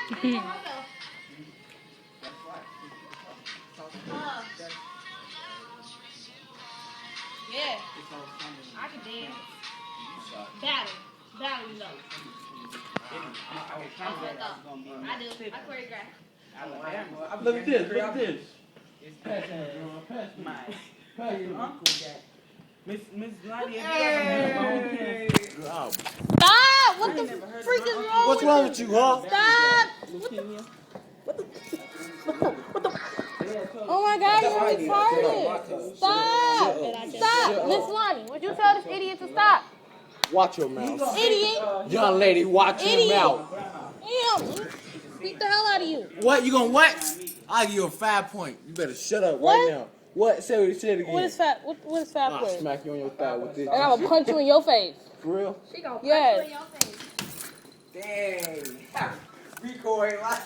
Yeah. I can dance. Battle, you know. I do. I choreograph. Look at this. Miss Lonnie, Stop! What the freak is wrong What's wrong with you, huh? Stop! Oh my God, you're retarded. Stop! Stop! Miss Lonnie, would you tell this idiot to stop? Watch your mouth. Idiot! Young lady, watch your mouth. Damn! Beat the hell out of you. What? You gonna what? I'll give you a 5 point. You better shut up right now. What? Say what you said again. What is fat? What is fat I'll play? smack you on your thigh with this. And I'm gonna punch you in your face. For real? Yes. dang. Rico ain't lying.